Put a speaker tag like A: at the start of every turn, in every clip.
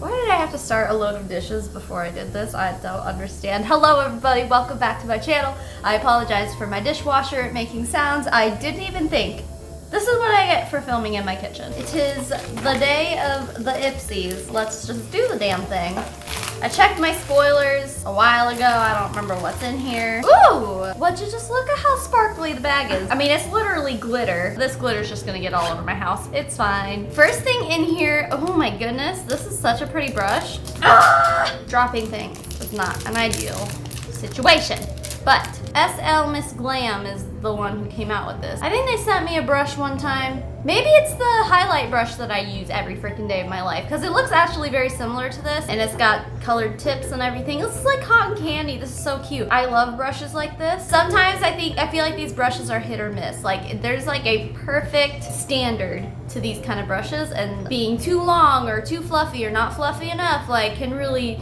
A: Why did I have to start a load of dishes before I did this? I don't understand. Hello everybody, welcome back to my channel. I apologize for my dishwasher making sounds. I didn't even think. This is what I get for filming in my kitchen. It is the day of the Ipsies. Let's just do the damn thing. I checked my spoilers a while ago. I don't remember what's in here. Ooh! Would you just look at how sparkly the bag is? I mean, it's literally glitter. This glitter's just gonna get all over my house. It's fine. First thing in here, oh my goodness, this is such a pretty brush. Ah! Dropping things is not an ideal situation. But SL Miss Glam is the one who came out with this. I think they sent me a brush one time. Maybe it's the highlight brush that I use every freaking day of my life, because it looks actually very similar to this, and it's got colored tips and everything. This is like cotton candy. This is so cute. I love brushes like this. Sometimes I feel like these brushes are hit or miss. Like there's like a perfect standard to these kind of brushes, and being too long or too fluffy or not fluffy enough like can really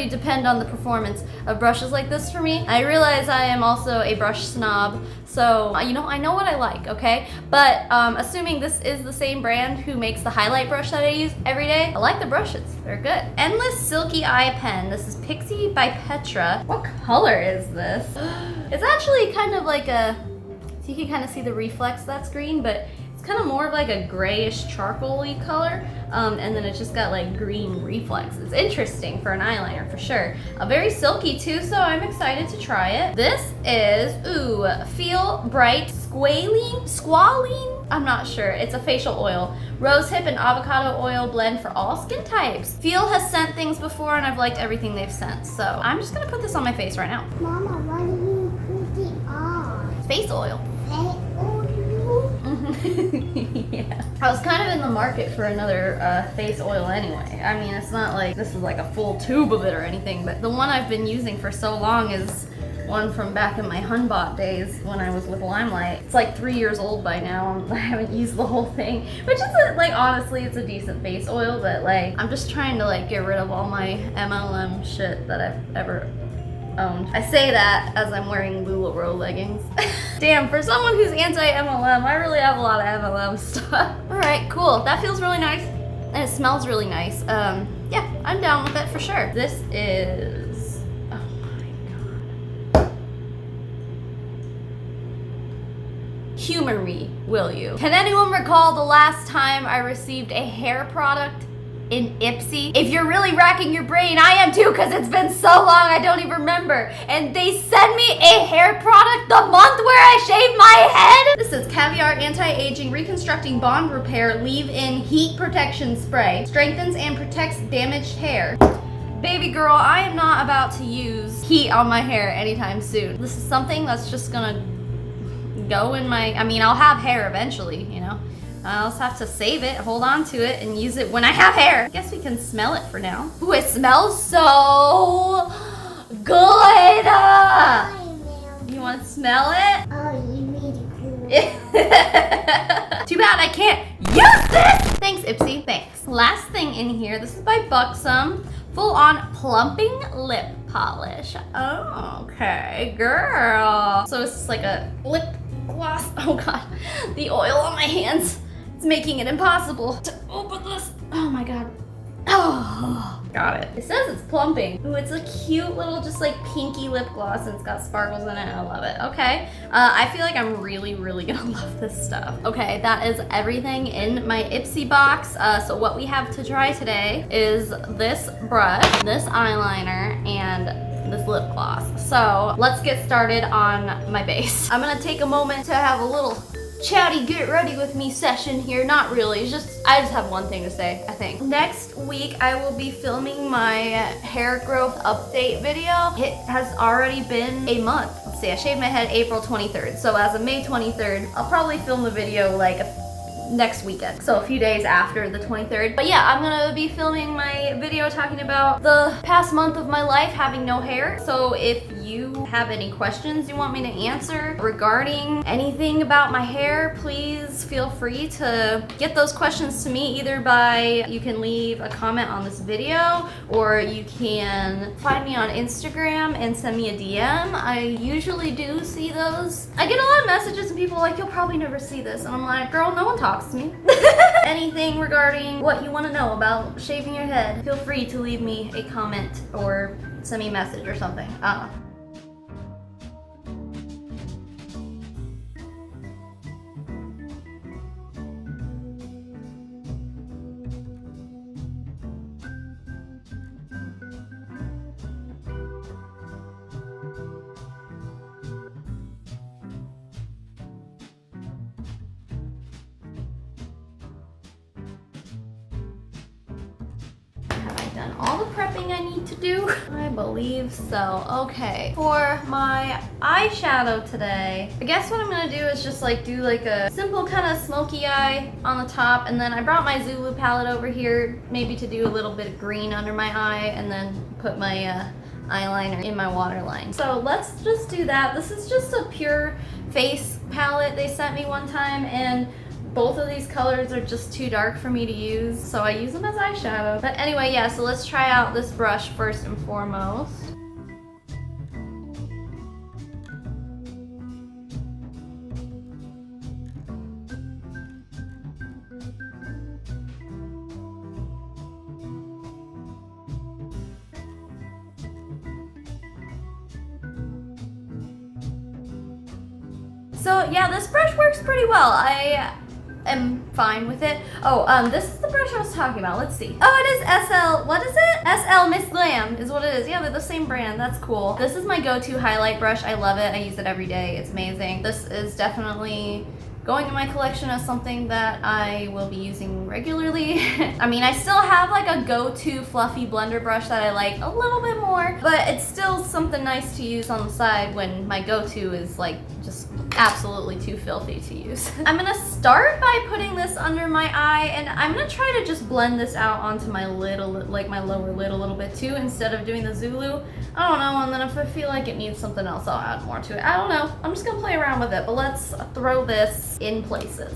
A: depend on the performance of brushes like this for me. I realize I am also a brush snob, so you know, I know what I like, okay? But assuming this is the same brand who makes the highlight brush that I use every day, I like the brushes. They're good. Endless Silky Eye Pen. This is Pixie by Petra. What color is this? It's actually kind of like a, so you can kind of see the reflex that's green, but it's kind of more of like a grayish charcoal-y color. And then it's just got like green reflexes. Interesting for an eyeliner for sure. Very silky too, so I'm excited to try it. This is, ooh, Feel Bright Squalene? I'm not sure. It's a facial oil. Rosehip and avocado oil blend for all skin types. Feel has sent things before and I've liked everything they've sent. So I'm just gonna put this on my face right now.
B: Mama, why do you put it on?
A: Face oil. Yeah. I was kind of in the market for another face oil anyway. I mean, it's not like this is like a full tube of it or anything, but the one I've been using for so long is one from back in my Hunbot days when I was with Limelight. It's like 3 years old by now. I haven't used the whole thing, which is like, honestly, it's a decent face oil, but like, I'm just trying to like get rid of all my MLM shit that I've ever owned. I say that as I'm wearing LuLaRoe leggings. Damn, for someone who's anti-MLM, I really have a lot of MLM stuff. All right, cool. That feels really nice, and it smells really nice. Yeah, I'm down with it for sure. This is, oh my God. Humor me, will you? Can anyone recall the last time I received a hair product in Ipsy? If you're really racking your brain, I am too, because it's been so long I don't even remember. And they send me a hair product the month where I shave my head? This is Caviar Anti-Aging Reconstructing Bond Repair Leave-In Heat Protection Spray. Strengthens and protects damaged hair. Baby girl, I am not about to use heat on my hair anytime soon. This is something that's just gonna go in my, I mean, I'll have hair eventually, you know? I'll just have to save it, hold on to it, and use it when I have hair. I guess we can smell it for now. Ooh, it smells so good! You want to smell it?
B: Oh, you made it cool.
A: Too bad I can't use this! Thanks, Ipsy, thanks. Last thing in here, this is by Buxom. Full-on plumping lip polish. Oh, okay, girl. So it's just like a lip gloss. Oh God, the oil on my hands. It's making it impossible to open this. Oh my God. Oh, got it. It says it's plumping. Ooh, it's a cute little just like pinky lip gloss and it's got sparkles in it. I love it. Okay. I feel like I'm really gonna love this stuff. Okay, that is everything in my Ipsy box. So what we have to try today is this brush, this eyeliner, and this lip gloss. So let's get started on my base. I'm gonna take a moment to have a little chatty get ready with me session here. Not really, it's just, I just have one thing to say, I think. Next week I will be filming my hair growth update video. It has already been a month. Let's see, I shaved my head April 23rd. So as of May 23rd, I'll probably film the video like next weekend, so a few days after the 23rd. But yeah, I'm gonna be filming my video talking about the past month of my life having no hair. So if you have any questions you want me to answer regarding anything about my hair, please feel free to get those questions to me either by, you can leave a comment on this video, or you can find me on Instagram and send me a DM. I usually do see those. I get a lot of messages and people are like, you'll probably never see this. And I'm like, girl, no one talks to me. Anything regarding what you want to know about shaving your head, feel free to leave me a comment or send me a message or something. Done all the prepping I need to do? I believe so. Okay, for my eyeshadow today, I guess what I'm gonna do is just like do like a simple kind of smoky eye on the top, and then I brought my Zulu palette over here maybe to do a little bit of green under my eye, and then put my eyeliner in my waterline. So let's just do that. This is just a pure face palette they sent me one time, and both of these colors are just too dark for me to use, so I use them as eyeshadow. But anyway, yeah, so let's try out this brush first and foremost. So yeah, this brush works pretty well. I am fine with it. Oh, this is the brush I was talking about. Let's see. Oh, it is SL, what is it? SL Miss Glam is what it is. Yeah, they're the same brand. That's cool. This is my go-to highlight brush. I love it. I use it every day. It's amazing. This is definitely going in my collection as something that I will be using regularly. I mean, I still have like a go-to fluffy blender brush that I like a little bit more, but it's still something nice to use on the side when my go-to is like just absolutely too filthy to use. I'm gonna start by putting this under my eye, and I'm gonna try to just blend this out onto my lid, like my lower lid a little bit too, instead of doing the Zulu. I don't know, and then if I feel like it needs something else, I'll add more to it. I don't know. I'm just gonna play around with it, but let's throw this in places.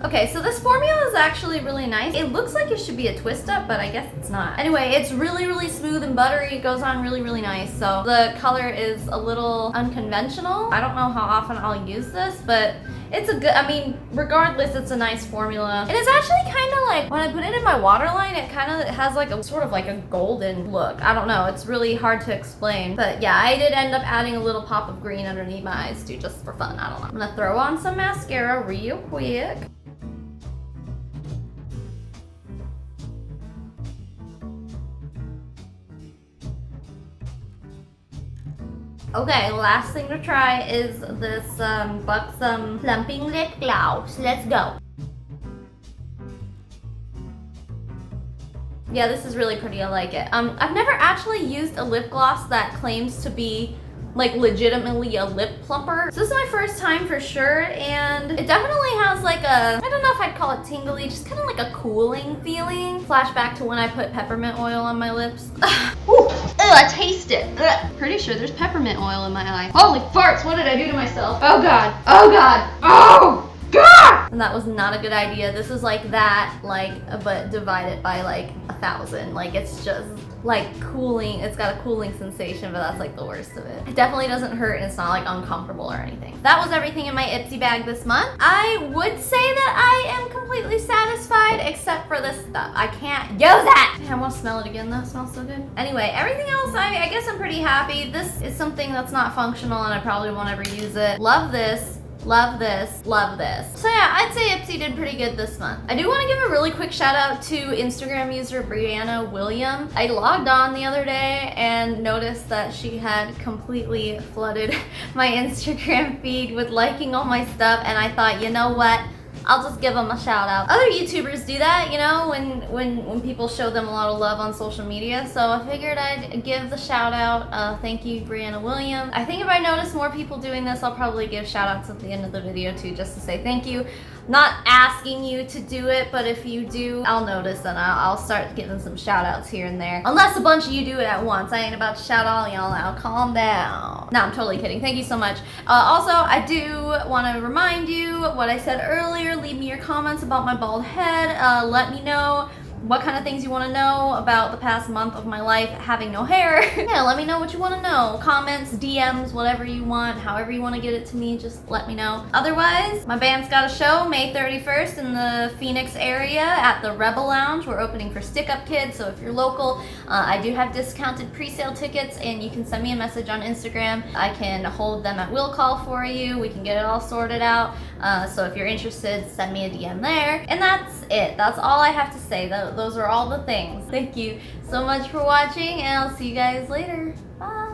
A: Okay, so this formula is actually really nice. It looks like it should be a twist up, but I guess it's not. Anyway, it's really, really smooth and buttery. It goes on really, really nice. So the color is a little unconventional. I don't know how often I'll use this, but it's a good, I mean, regardless, it's a nice formula. And it's actually kind of like, when I put it in my waterline, it kind of has like a sort of like a golden look. I don't know, it's really hard to explain. But yeah, I did end up adding a little pop of green underneath my eyes too, just for fun. I don't know. I'm gonna throw on some mascara real quick. Okay, last thing to try is this Buxom Plumping Lip Gloss. Let's go. Yeah, this is really pretty. I like it. I've never actually used a lip gloss that claims to be like legitimately a lip plumper. So this is my first time for sure, and it definitely has like a, I don't know if I'd call it tingly, just kind of like a cooling feeling. Flashback to when I put peppermint oil on my lips. Ooh, I taste it. Ugh. Pretty sure there's peppermint oil in my eye. Holy farts, what did I do to myself? Oh God, oh God, oh God! And that was not a good idea. This is like that, like, but divided by like 1,000. Like, it's just like cooling. It's got a cooling sensation, but that's like the worst of it. It definitely doesn't hurt, and it's not like uncomfortable or anything. That was everything in my Ipsy bag this month. I would say that I am completely satisfied, except for this stuff. I can't use it! I want to smell it again though. It smells so good. Anyway, everything else, I guess I'm pretty happy. This is something that's not functional, and I probably won't ever use it. Love this. Love this, love this. So yeah, I'd say Ipsy did pretty good this month. I do want to give a really quick shout out to Instagram user Brianna William. I logged on the other day and noticed that she had completely flooded my Instagram feed with liking all my stuff, and I thought, you know what? I'll just give them a shout out. Other YouTubers do that, you know, when people show them a lot of love on social media. So I figured I'd give the shout out. Thank you, Brianna Williams. I think if I notice more people doing this, I'll probably give shout outs at the end of the video too, just to say thank you. Not asking you to do it, but if you do, I'll notice and I'll start giving some shout outs here and there. Unless a bunch of you do it at once. I ain't about to shout all y'all out. Calm down. No, I'm totally kidding. Thank you so much. Also, I do want to remind you what I said earlier. Leave me your comments about my bald head. Let me know what kind of things you want to know about the past month of my life having no hair. Yeah, let me know what you want to know. Comments, DMs, whatever you want, however you want to get it to me, just let me know. Otherwise, my band's got a show May 31st in the Phoenix area at the Rebel Lounge. We're opening for Stick Up Kids, so if you're local, I do have discounted pre-sale tickets, and you can send me a message on Instagram. I can hold them at will call for you. We can get it all sorted out. So if you're interested, send me a DM there. And that's it. That's all I have to say. Those are all the things. Thank you so much for watching, and I'll see you guys later. Bye.